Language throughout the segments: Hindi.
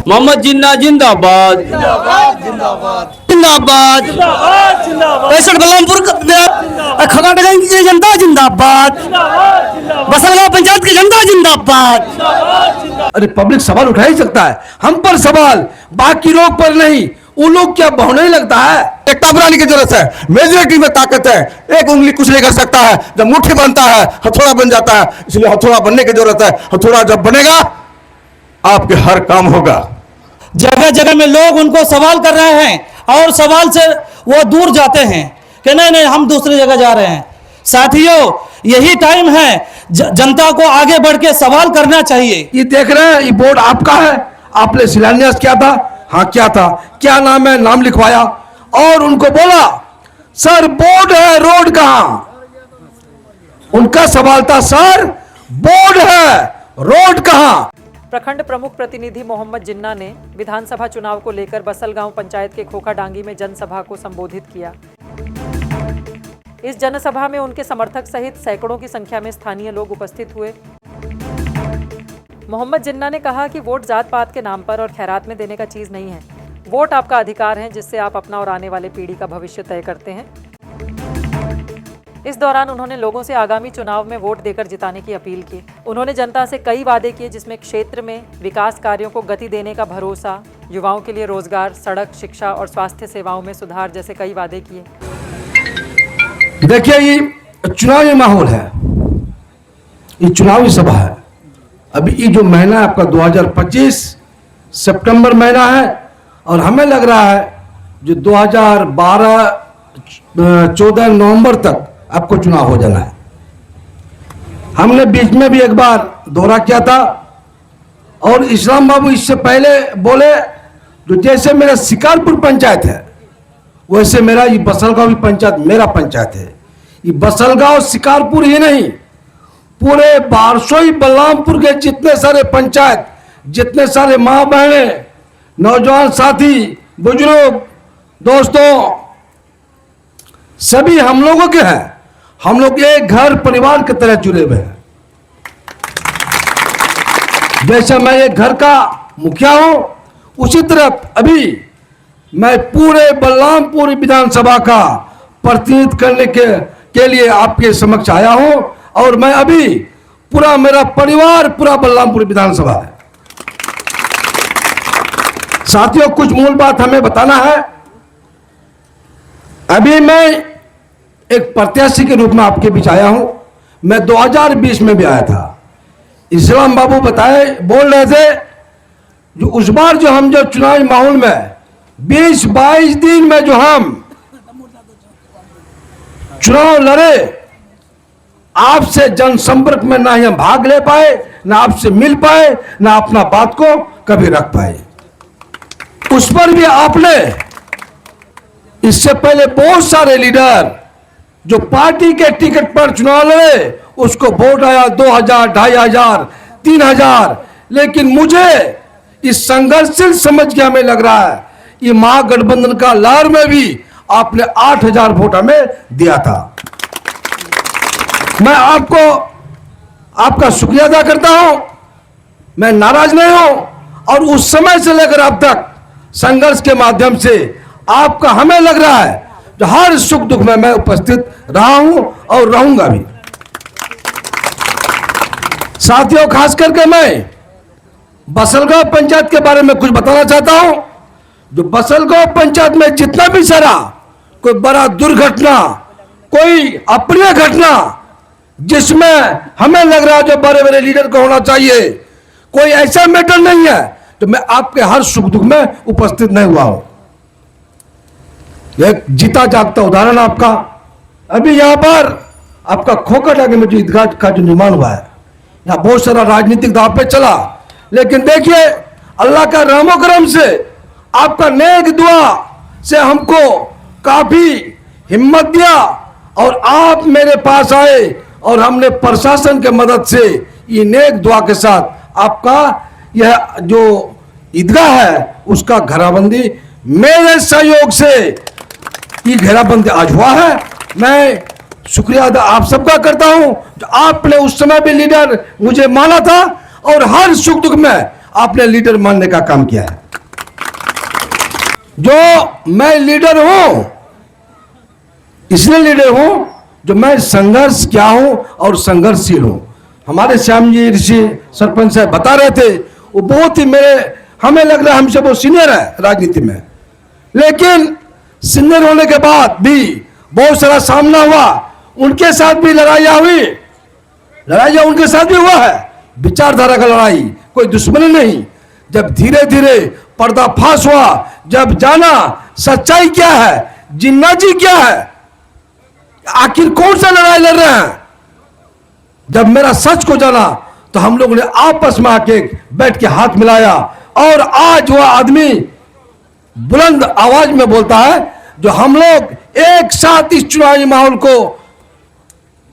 मोहम्मद जिन्ना जिंदाबाद जिंदाबाद जिंदाबाद पैसठ बलरामपुर खगाटगंज की जनता जिंदाबाद, बसलगांव पंचायत की जनता जिंदाबाद। अरे पब्लिक सवाल उठा ही सकता है, हम पर सवाल, बाकी लोग पर नहीं। वो लोग क्या बहुने लगता है? एकता बनाने की जरूरत है, मेजोरिटी में ताकत है, एक उंगली कुछ नहीं कर सकता है। जब मुट्ठी बनता है हथौड़ा बन जाता है, इसलिए हथौड़ा बनने की जरूरत है। हथौड़ा जब बनेगा आपके हर काम होगा। जगह जगह में लोग उनको सवाल कर रहे हैं और सवाल से वो दूर जाते हैं कि नहीं नहीं हम दूसरी जगह जा रहे हैं। साथियों, यही टाइम है जनता को आगे बढ़ के सवाल करना चाहिए। ये देख रहे हैं, ये बोर्ड आपका है, आपने शिलान्यास किया था। हाँ क्या था, क्या नाम है, नाम लिखवाया और उनको बोला सर बोर्ड है, रोड कहां? उनका सवाल था सर बोर्ड है, रोड कहां? प्रखंड प्रमुख प्रतिनिधि मोहम्मद जिन्ना ने विधानसभा चुनाव को लेकर बसलगांव पंचायत के खोखा डांगी में जनसभा को संबोधित किया। इस जनसभा में उनके समर्थक सहित सैकड़ों की संख्या में स्थानीय लोग उपस्थित हुए। मोहम्मद जिन्ना ने कहा कि वोट जात पात के नाम पर और खैरात में देने का चीज नहीं है। वोट आपका अधिकार है जिससे आप अपना और आने वाले पीढ़ी का भविष्य तय करते हैं। इस दौरान उन्होंने लोगों से आगामी चुनाव में वोट देकर जिताने की अपील की। उन्होंने जनता से कई वादे किए जिसमें क्षेत्र में विकास कार्यों को गति देने का भरोसा, युवाओं के लिए रोजगार, सड़क, शिक्षा और स्वास्थ्य सेवाओं में सुधार जैसे कई वादे किए। देखिए ये चुनावी माहौल है, ये चुनावी सभा है। अभी ये जो महीना है आपका 2025 सितंबर महीना है और हमें लग रहा है जो 2014 नवंबर तक आपको चुनाव हो जाना है। हमने बीच में भी एक बार दौरा किया था और इस्लाम बाबू इससे पहले बोले जो जैसे मेरा शिकारपुर पंचायत है वैसे मेरा ये बसलगांव भी पंचायत मेरा पंचायत है। ये बसलगांव शिकारपुर ही नहीं, पूरे बारसोई बलरामपुर के जितने सारे पंचायत, जितने सारे माँ बहने, नौजवान साथी, बुजुर्ग, दोस्तों, सभी हम लोगों के हैं। हम लोग एक घर परिवार की तरह जुड़े हुए हैं। जैसा मैं एक घर का मुखिया हूं उसी तरह अभी मैं पूरे बलरामपुर विधानसभा का प्रतिनिधित्व करने के लिए आपके समक्ष आया हूं और मैं अभी पूरा मेरा परिवार पूरा बलरामपुर विधानसभा है। साथियों, कुछ मूल बात हमें बताना है। अभी मैं एक प्रत्याशी के रूप में आपके बीच आया हूं। मैं 2020 में भी आया था। इस्लाम बाबू बोल रहे थे जो उस बार जो हम जो चुनावी माहौल में 20-22 दिन में जो हम चुनाव लड़े, आपसे जनसंपर्क में ना ही हम भाग ले पाए, ना आपसे मिल पाए, ना अपना बात को कभी रख पाए। उस पर भी आपने इससे पहले बहुत सारे लीडर जो पार्टी के टिकट पर चुनाव लड़े उसको वोट आया 2000, 2500, 3000, लेकिन मुझे इस संघर्षशील समझ के हमें लग रहा है ये महागठबंधन का लहर में भी आपने 8000 वोट हमें दिया था। मैं आपका शुक्रिया अदा करता हूं। मैं नाराज नहीं हूं और उस समय से लेकर अब तक संघर्ष के माध्यम से आपका हमें लग रहा है जो हर सुख दुख में मैं उपस्थित रहा हूं और रहूंगा भी। साथियों, खास करके मैं बसलगांव पंचायत के बारे में कुछ बताना चाहता हूं। जो बसलगांव पंचायत में जितना भी सारा कोई बड़ा दुर्घटना, कोई अप्रिय घटना जिसमें हमें लग रहा है जो बड़े बड़े लीडर को होना चाहिए, कोई ऐसा मैटर नहीं है तो मैं आपके हर सुख दुख में उपस्थित नहीं हुआ हूं। एक जीता जागता उदाहरण आपका, अभी यहां पर आपका खोखा डांगी में जो ईदगाह का जो निर्माण हुआ है, यहां बहुत सारा राजनीतिक दांव पे चला, लेकिन देखिए अल्लाह का रहमो करम से आपका नेक दुआ से हमको काफी हिम्मत दिया और आप मेरे पास आए और हमने प्रशासन के मदद से ये नेक दुआ के साथ आपका यह जो ईदगाह है उसका घेराबंदी मेरे सहयोग से ये घेराबंदी आज हुआ है। मैं शुक्रिया अदा आप सबका करता हूं जो आपने उस समय भी लीडर मुझे माना था और हर सुख दुख में आपने लीडर मानने का काम किया है। जो मैं लीडर हूं, इसलिए लीडर हूं जो मैं संघर्ष किया हूं और संघर्षशील हूं। हमारे श्याम जी ऋषि सरपंच साहब बता रहे थे, वो बहुत ही हमें लग रहा है हमसे वो सीनियर है राजनीति में, लेकिन सीनियर होने के बाद भी बहुत सारा सामना हुआ, उनके साथ भी लड़ाइयां हुई, लड़ाइयां उनके साथ भी हुआ है, विचारधारा का लड़ाई, कोई दुश्मनी नहीं। जब धीरे धीरे पर्दाफाश हुआ, जब जाना सच्चाई क्या है, जिन्ना जी क्या है, आखिर कौन सा लड़ाई लड़ रहे हैं, जब मेरा सच को जाना तो हम लोगों ने आपस में आके बैठ के हाथ मिलाया और आज वह आदमी बुलंद आवाज में बोलता है जो हम लोग एक साथ इस चुनावी माहौल को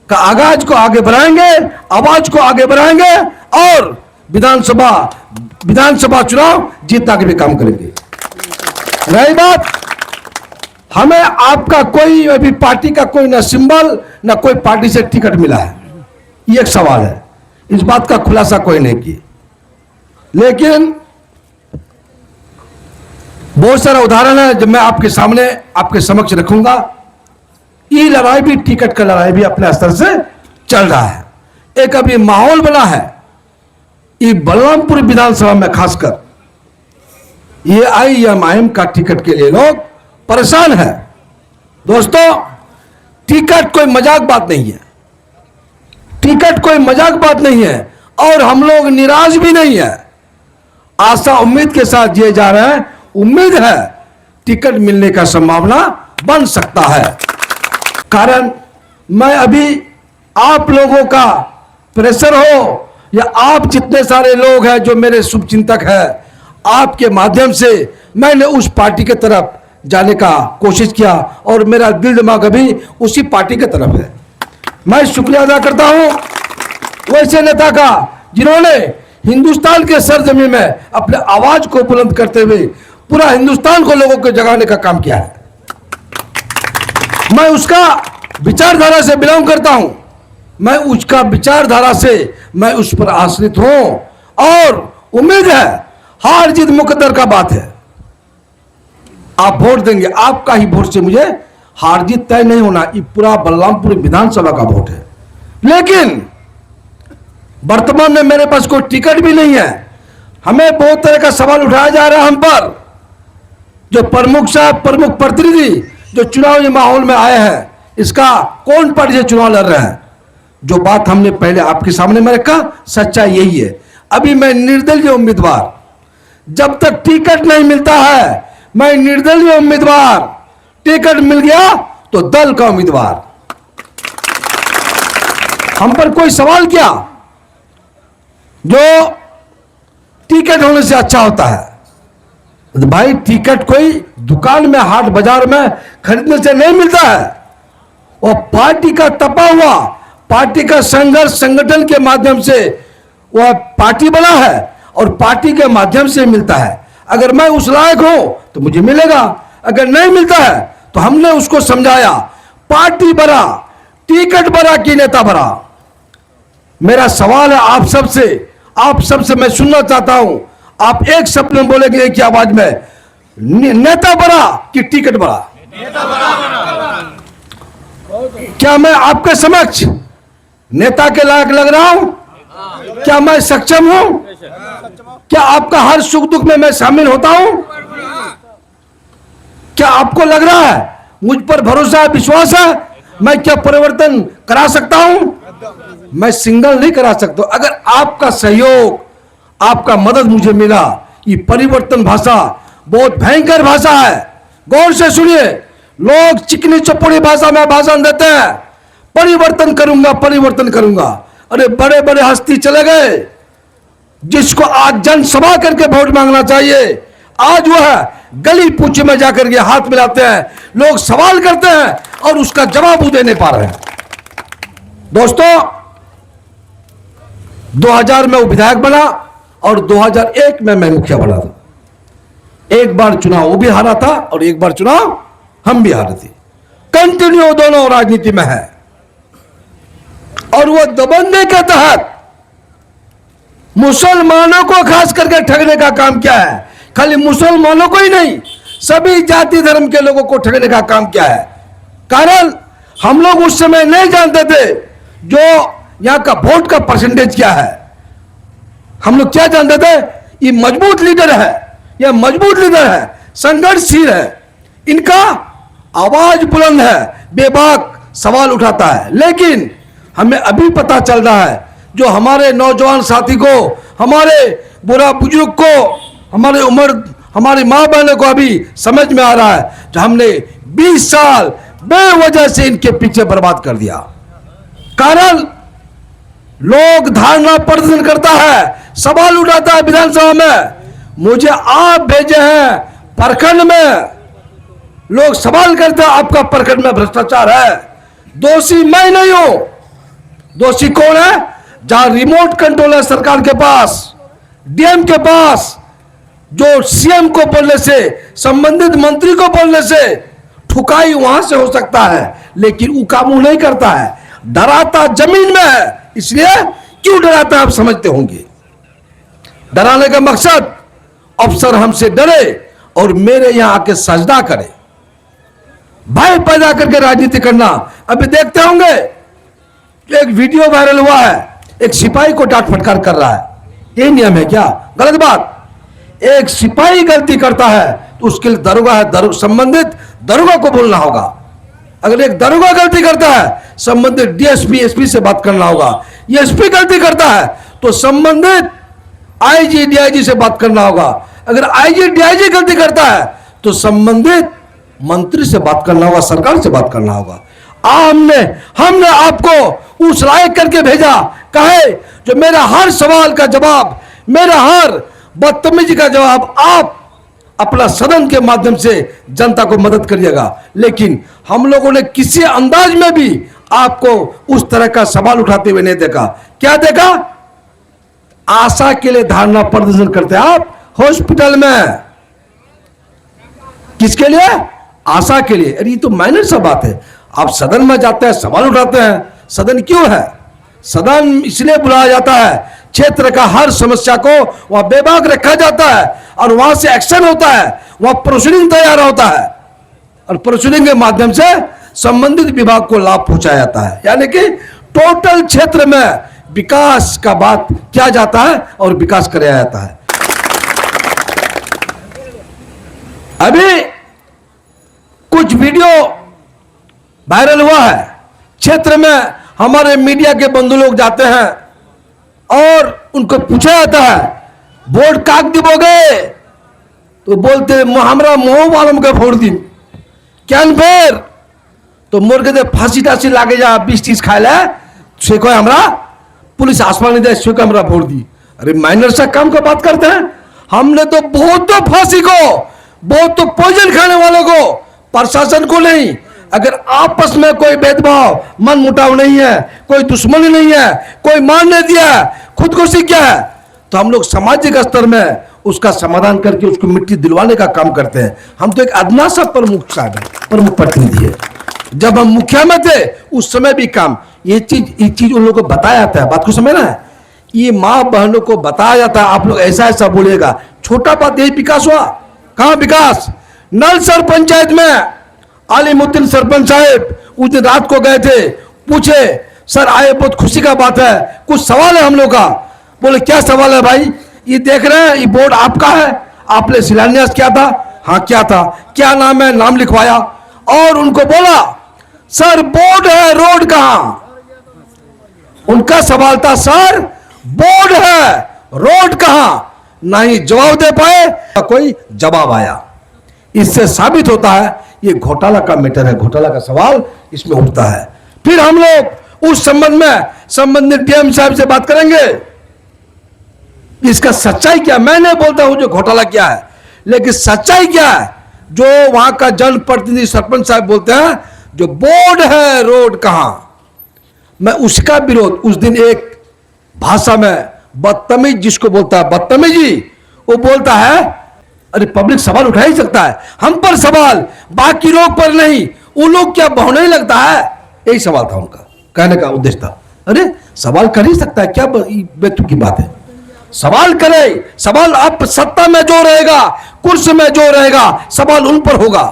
का आगाज को आगे बढ़ाएंगे, आवाज को आगे बढ़ाएंगे और विधानसभा चुनाव जीतने के भी काम करेंगे। रही बात, हमें आपका कोई अभी पार्टी का कोई ना सिंबल ना कोई पार्टी से टिकट मिला है, ये एक सवाल है, इस बात का खुलासा कोई नहीं किया। लेकिन बहुत सारा उदाहरण है जब मैं आपके सामने आपके समक्ष रखूंगा। ये लड़ाई भी, टिकट का लड़ाई भी अपने स्तर से चल रहा है। एक अभी माहौल बना है, ये बलरामपुर विधानसभा में खासकर ये IMIM का टिकट के लिए लोग परेशान है। दोस्तों, टिकट कोई मजाक बात नहीं है, टिकट कोई मजाक बात नहीं है और हम लोग निराश भी नहीं है, आशा उम्मीद के साथ जिए जा रहे हैं। उम्मीद है टिकट मिलने का संभावना बन सकता है, कारण मैं अभी आप लोगों का प्रेशर हो या आप जितने सारे लोग हैं जो मेरे शुभचिंतक हैं, आपके माध्यम से मैंने उस पार्टी के तरफ जाने का कोशिश किया और मेरा दिल दिमाग अभी उसी पार्टी के तरफ है। मैं शुक्रिया अदा करता हूं वैसे नेता का जिन्होंने हिंदुस्तान के सरजमीन में अपने आवाज को बुलंद करते हुए पूरा हिंदुस्तान को लोगों को जगाने का काम किया है। मैं उसका विचारधारा से बिलोंग करता हूं, मैं उसका विचारधारा से मैं उस पर आश्रित हूं और उम्मीद है हार जीत मुकद्दर का बात है। आप वोट देंगे, आपका ही वोट से मुझे हार जीत तय नहीं होना, ये पूरा बलरामपुर विधानसभा का वोट है। लेकिन वर्तमान में मेरे पास कोई टिकट भी नहीं है। हमें बहुत तरह का सवाल उठाया जा रहा है हम पर, जो प्रमुख साहब, प्रमुख प्रतिनिधि जो चुनावी माहौल में आए हैं, इसका कौन पार्टी से चुनाव लड़ रहे हैं। जो बात हमने पहले आपके सामने में रखा, सच्चाई यही है। अभी मैं निर्दलीय उम्मीदवार, जब तक टिकट नहीं मिलता है मैं निर्दलीय उम्मीदवार, टिकट मिल गया तो दल का उम्मीदवार। हम पर कोई सवाल क्या, जो टिकट होने से अच्छा होता है। तो भाई, टिकट कोई दुकान में, हाट बाजार में खरीदने से नहीं मिलता है, और पार्टी का तपा हुआ, पार्टी का संघर्ष, संगठन के माध्यम से वह पार्टी बना है और पार्टी के माध्यम से मिलता है। अगर मैं उस लायक हूं तो मुझे मिलेगा, अगर नहीं मिलता है तो हमने उसको समझाया, पार्टी बड़ा, टिकट बड़ा कि नेता बड़ा। मेरा सवाल है आप सबसे मैं सुनना चाहता हूं, आप एक शब्द में बोलेंगे एक ही आवाज में, नेता बड़ा कि टिकट बड़ा? क्या मैं आपके समक्ष नेता के लायक लग रहा हूं? क्या मैं सक्षम हूं? क्या आपका हर सुख दुख में मैं शामिल होता हूं? क्या आपको लग रहा है मुझ पर भरोसा है, विश्वास है, मैं क्या परिवर्तन करा सकता हूं? मैं सिंगल नहीं करा सकता। अगर आपका सहयोग, आपका मदद मुझे मिला, ये परिवर्तन भाषा बहुत भयंकर भाषा है, गौर से सुनिए। लोग चिकनी चपड़ी भाषा में भाषण देते हैं, परिवर्तन करूंगा, परिवर्तन करूंगा। अरे बड़े बड़े हस्ती चले गए, जिसको आज जनसभा करके वोट मांगना चाहिए, आज वह गली पूछे में जाकर के हाथ मिलाते हैं, लोग सवाल करते हैं और उसका जवाब वो दे नहीं पा रहे हैं। दोस्तों, 2000 में वो विधायक बना और 2001 में मैं मुखिया बना था। एक बार चुनाव वो भी हारा था और एक बार चुनाव हम भी हारे थे। कंटिन्यू दोनों राजनीति में है और वो दबंगे के तहत मुसलमानों को खास करके ठगने का काम क्या है? खाली मुसलमानों को ही नहीं, सभी जाति धर्म के लोगों को ठगने का काम क्या है? कारण हम लोग उस समय नहीं जानते थे जो यहां का वोट का परसेंटेज क्या है। हम लोग क्या जानते थे? ये मजबूत लीडर है, यह मजबूत लीडर है, संघर्षशील है, इनका आवाज बुलंद है, बेबाक सवाल उठाता है। लेकिन हमें अभी पता चल रहा है, जो हमारे नौजवान साथी को, हमारे बुरा बुजुर्ग को, हमारे उम्र, हमारी माँ बहनों को अभी समझ में आ रहा है, जो हमने 20 साल बेवजह से इनके पीछे बर्बाद कर दिया। कारण लोग धारणा प्रदर्शन करता है, सवाल उठाता है विधानसभा में। मुझे आप भेजे हैं प्रखंड में, लोग सवाल करते हैं आपका प्रखंड में भ्रष्टाचार है। दोषी मैं नहीं हूं। दोषी कौन है? जहां रिमोट कंट्रोल है सरकार के पास, डीएम के पास, जो सीएम को बोलने से, संबंधित मंत्री को बोलने से ठुकाई वहां से हो सकता है, लेकिन वो काम नहीं करता है, डराता जमीन में है। इसलिए क्यों डराता है आप समझते होंगे। डराने का मकसद अफसर हमसे डरे और मेरे यहां आके सजदा करे, भय पैदा करके राजनीति करना। अभी देखते होंगे एक वीडियो वायरल हुआ है, एक सिपाही को डांट फटकार कर रहा है। ये नियम है क्या? गलत बात। एक सिपाही गलती करता है तो उसके लिए दरोगा है, संबंधित दरोगा को बोलना होगा। अगर एक दरोगा गलती करता है, संबंधित डीएसपी एसपी से बात करना होगा। एसपी गलती करता है तो संबंधित आईजी डीआईजी से बात करना होगा। अगर आईजी डीआईजी गलती करता है तो संबंधित मंत्री से बात करना होगा, सरकार से बात करना होगा। हमने आपको उस लायक करके भेजा, कहे जो मेरा हर सवाल का जवाब, मेरा हर बदतमीजी का जवाब आप अपना सदन के माध्यम से जनता को मदद करिएगा। लेकिन हम लोगों ने किसी अंदाज में भी आपको उस तरह का सवाल उठाते हुए नहीं देखा। क्या देखा? आशा के लिए धारणा प्रदर्शन करते हैं आप हॉस्पिटल में। किसके लिए? आशा के लिए। अरे ये तो माइनर सा बात है। आप सदन में जाते हैं, सवाल उठाते हैं। सदन क्यों है? सदन इसलिए बुलाया जाता है, क्षेत्र का हर समस्या को वहां बेबाक रखा जाता है और वहां से एक्शन होता है, वहां प्रोसीडिंग तैयार होता है और प्रोसीडिंग के माध्यम से संबंधित विभाग को लाभ पहुंचाया जाता है। यानी कि टोटल क्षेत्र में विकास का बात किया जाता है और विकास कराया जाता है। अभी कुछ वीडियो वायरल हुआ है, क्षेत्र में हमारे मीडिया के बंधु लोग जाते हैं और उनको पूछा जाता है वोट काक दिबोगे, तो बोलते हमरा मोह वालों के वोट दी क्या फिर तो मोर के फांसी टासी लागे जा 20-30 खाए ला से कोई हमरा पुलिस आसमान दे से हमरा वोट दी। अरे माइनर सा काम का बात करते हैं। हमने तो बहुत तो फांसी को, बहुत तो पॉइजन खाने वालों को, प्रशासन को नहीं। अगर आपस में कोई भेदभाव, मन मुटाव नहीं है, कोई दुश्मनी नहीं है, कोई मान नहीं दिया है, खुदकुशी किया है, तो हम लोग सामाजिक स्तर में उसका समाधान करके उसको मिट्टी दिलवाने का काम करते हैं। हम तो एक अदना सा प्रमुख साहब है, प्रमुख प्रतिनिधि है। जब हम मुखिया में थे उस समय भी काम ये चीज उन लोगों को बताया जाता है। बात को समझना है, ये माँ बहनों को बताया जाता है। आप लोग ऐसा ऐसा बोलिएगा, छोटा बात यही विकास हुआ। कहाँ विकास? नलसर पंचायत में आलिमुद्दीन सरपंच साहब उस दिन रात को गए थे, पूछे सर आए बहुत खुशी का बात है, कुछ सवाल है हम लोग का। बोले क्या सवाल है भाई? ये देख रहे हैं ये बोर्ड आपका है, आपने शिलान्यास किया था? हाँ क्या था? क्या नाम है? नाम लिखवाया। और उनको बोला सर बोर्ड है, रोड कहां? उनका सवाल था सर बोर्ड है, रोड कहां? नहीं जवाब दे पाए, कोई जवाब आया। इससे साबित होता है ये घोटाला का मैटर है, घोटाला का सवाल इसमें उठता है। फिर हम लोग उस संबंध में संबंधित डीएम साहब से बात करेंगे, इसका सच्चाई क्या। मैं नहीं बोलता हूं जो घोटाला क्या है, लेकिन सच्चाई क्या है जो वहां का जनप्रतिनिधि सरपंच साहब बोलते हैं जो बोर्ड है, रोड कहां? मैं उसका विरोध उस दिन एक भाषा में बदतमीज जिसको बोलता है बदतमीजी, वो बोलता है अरे पब्लिक सवाल उठा ही सकता है, हम पर सवाल, बाकी लोग पर नहीं, वो लोग क्या बहुने ही लगता है। यही सवाल था उनका, कहने का उद्देश्य था। अरे सवाल कर ही सकता है क्या, बेतुकी बात है। सवाल करे, सवाल आप सत्ता में जो रहेगा, कुर्सी में जो रहेगा, सवाल उन पर होगा।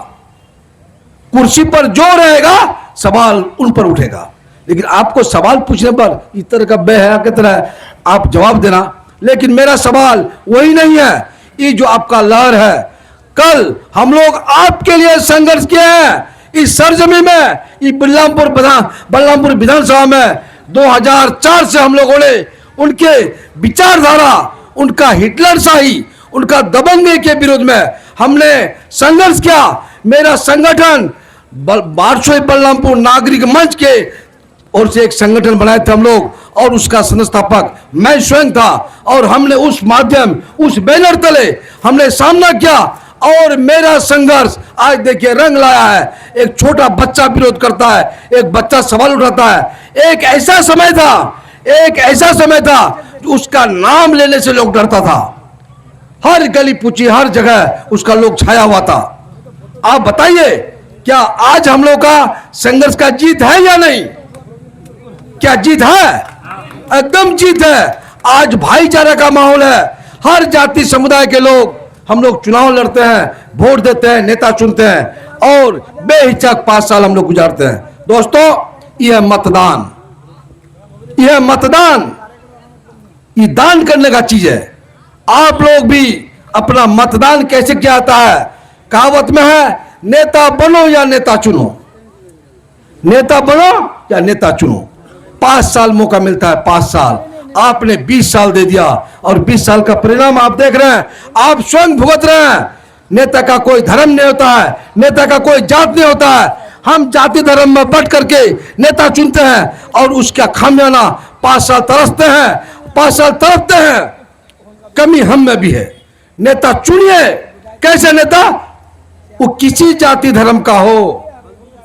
कुर्सी पर जो रहेगा सवाल उन पर उठेगा। लेकिन आपको सवाल पूछने पर इस तरह का बेहया की तरह आप जवाब देना। लेकिन मेरा सवाल वही नहीं है। ये जो आपका लहर है, कल हम लोग आपके लिए संघर्ष किए हैं इस सरजमी में, ये बलरामपुर विधानसभा में 2004 से हम लोगों ने उनके विचारधारा, उनका हिटलर शाही, उनका दबंगे के विरोध में हमने संघर्ष किया। मेरा संगठन वारसोई बलरामपुर नागरिक मंच के ओर से एक संगठन बनाए थे हम लोग, और उसका संस्थापक मैं स्वयं था। और हमने उस माध्यम, उस बैनर तले हमने सामना किया, और मेरा संघर्ष आज देखिए रंग लाया है। एक छोटा बच्चा विरोध करता है, एक बच्चा सवाल उठाता है। एक ऐसा समय था उसका नाम लेने से लोग डरता था। हर गली पूछी, हर जगह उसका लोग छाया हुआ था। आप बताइए, क्या आज हम लोग का संघर्ष का जीत है या नहीं? क्या जीत है? एकदम जीत है। आज भाईचारा का माहौल है। हर जाति समुदाय के लोग, हम लोग चुनाव लड़ते हैं, वोट देते हैं, नेता चुनते हैं, और बेहिचक 5 साल हम लोग गुजारते हैं। दोस्तों, यह मतदान, ये दान करने का चीज है। आप लोग भी अपना मतदान कैसे किया जाता है? कहावत में है, नेता बनो या नेता चुनो, नेता बनो या नेता चुनो। 5 साल मौका मिलता है, 5 साल। आपने 20 साल दे दिया, और 20 साल का परिणाम आप देख रहे हैं, आप स्वयं भुगत रहे हैं। नेता का कोई धर्म नहीं होता है, नेता का कोई जात नहीं होता है। हम जाति धर्म में बट करके नेता चुनते हैं, और उसका खामियाना 5 साल तरसते हैं, 5 साल तरसते हैं। कमी हम में भी है। नेता चुनिए। कैसे नेता? वो किसी जाति धर्म का हो,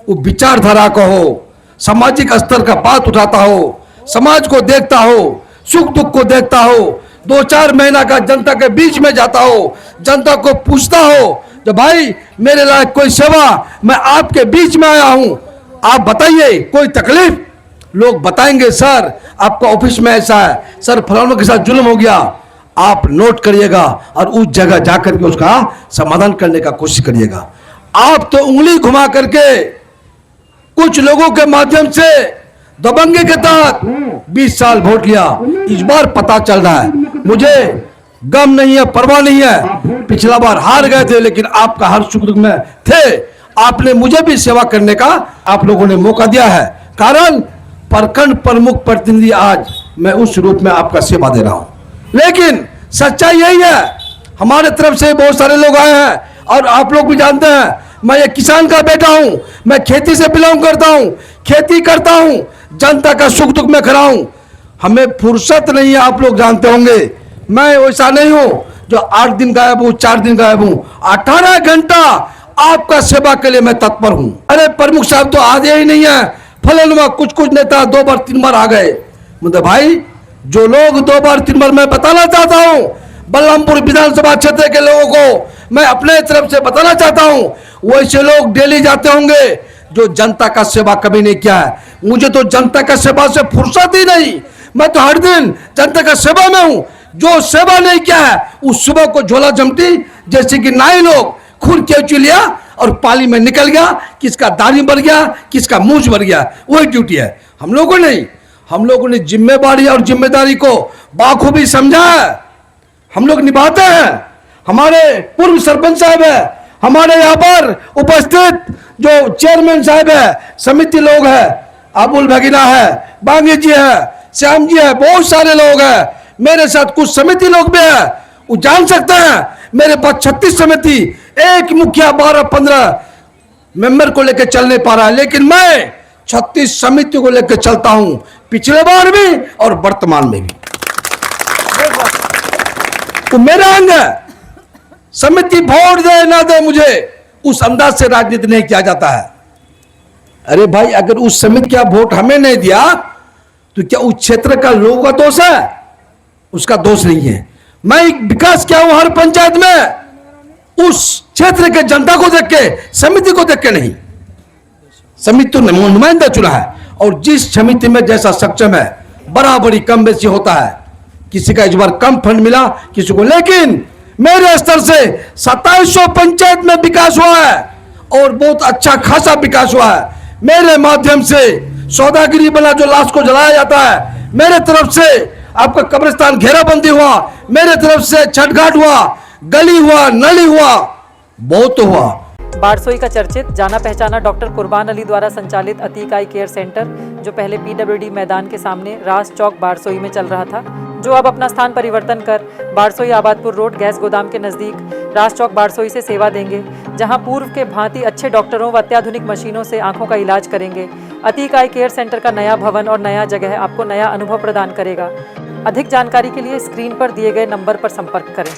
वो विचारधारा का हो, सामाजिक स्तर का बात उठाता हो, समाज को देखता हो, सुख दुख को देखता हो, 2-4 महीना का जनता के बीच में जाता हो, जनता को पूछता हो, जो भाई मेरे लायक कोई सेवा, मैं आपके बीच में आया हूं, आप बताइए कोई तकलीफ? लोग बताएंगे, सर आपका ऑफिस में ऐसा है, सर फलानों के साथ जुल्म हो गया। आप नोट करिएगा और उस जगह जाकर के उसका समाधान करने का कोशिश करिएगा। आप तो उंगली घुमा करके कुछ लोगों के माध्यम से दबंगे के तहत 20 साल वोट लिया। इस बार पता चल रहा है, मुझे गम नहीं है, परवाह नहीं है। पिछला बार हार गए थे, लेकिन आपका हर सुख दुख में थे। आपने मुझे भी सेवा करने का आप लोगों ने मौका दिया है। कारण प्रखंड प्रमुख प्रतिनिधि आज मैं उस रूप में आपका सेवा दे रहा हूं। लेकिन सच्चाई यही है, हमारे तरफ से बहुत सारे लोग आए हैं, और आप लोग भी जानते हैं, मैं एक किसान का बेटा हूं, मैं खेती से बिलोंग करता हूं, खेती करता हूं, जनता का सुख दुख में खड़ा हूं। हमें फुर्सत नहीं है, आप लोग जानते होंगे। मैं वैसा नहीं हूं जो 8 दिन गायब हूं, 4 दिन गायब हूं। 18 घंटा आपका सेवा के लिए मैं तत्पर हूं। अरे प्रमुख साहब तो आधे ही नहीं है, फलनुमा कुछ नेता 2 बार 3 बार आ गए। मतलब भाई, जो लोग 2 बार 3 बार, मैं बताना चाहता हूं बलरामपुर विधानसभा क्षेत्र के लोगों को, मैं अपने तरफ से बताना चाहता हूं, वैसे लोग डेली जाते होंगे जो जनता का सेवा कभी नहीं किया है। मुझे तो जनता का सेवा से फुर्सत ही नहीं। मैं तो हर दिन जनता का सेवा में हूं। जो सेवा नहीं किया है उस सुबह को झोला जमती, जैसे कि नाई लोग खून केवची लिया और पाली में निकल गया, किसका दाढ़ी बढ़ गया, किसका मूंछ बढ़ गया, वही ड्यूटी है। हम लोगों नहीं, हम लोगों ने जिम्मेवारी और जिम्मेदारी को बाखूबी समझा है, हम लोग निभाते हैं। हमारे पूर्व सरपंच साहब है, हमारे यहाँ पर उपस्थित जो चेयरमैन साहब है, समिति लोग है, अबुल भगीना है, बांगे जी है, श्याम जी है, बहुत सारे लोग हैं। मेरे साथ कुछ समिति लोग भी है, वो जान सकते हैं। मेरे पास 36 समिति, एक मुखिया 12-15 मेंबर को लेकर चल नहीं पा रहा है, लेकिन मैं 36 समिति को लेकर चलता हूं, पिछले बार भी और वर्तमान में भी। तो मेरा अंग है। समिति वोट दे ना दे, मुझे उस अंदाज से राजनीति नहीं किया जाता है। अरे भाई, अगर उस समिति का वोट हमें नहीं दिया तो क्या उस क्षेत्र का लोगों का दोष है? उसका दोष नहीं है। मैं विकास किया हूं हर पंचायत में, उस क्षेत्र के जनता को देख के, समिति को देख के नहीं। समिति तो नुमाइंदा चुना है, और जिस समिति में जैसा सक्षम है, बराबरी कम बेसी होता है। किसी का इस बार कम फंड मिला किसी को, लेकिन मेरे स्तर से 2700 पंचायत में विकास हुआ है और बहुत अच्छा खासा विकास हुआ है। मेरे माध्यम से सौदागिरी बना जो लाश को जलाया जाता है, मेरे तरफ से आपका कब्रिस्तान घेराबंदी हुआ, मेरे तरफ से छठ घाट हुआ, गली हुआ, नली हुआ, बहुत हुआ। बारसोई का चर्चित जाना पहचाना डॉक्टर कुर्बान अली द्वारा संचालित अतीक आई केयर सेंटर, जो पहले पीडब्ल्यूडी मैदान के सामने रास चौक बारसोई में चल रहा था, जो अब अपना स्थान परिवर्तन कर बारसोई आबादपुर रोड गैस गोदाम के नज़दीक रास चौक बारसोई से सेवा देंगे, जहां पूर्व के भांति अच्छे डॉक्टरों व अत्याधुनिक मशीनों से आंखों का इलाज करेंगे। अतीक आई केयर सेंटर का नया भवन और नया जगह आपको नया अनुभव प्रदान करेगा। अधिक जानकारी के लिए स्क्रीन पर दिए गए नंबर पर संपर्क करें।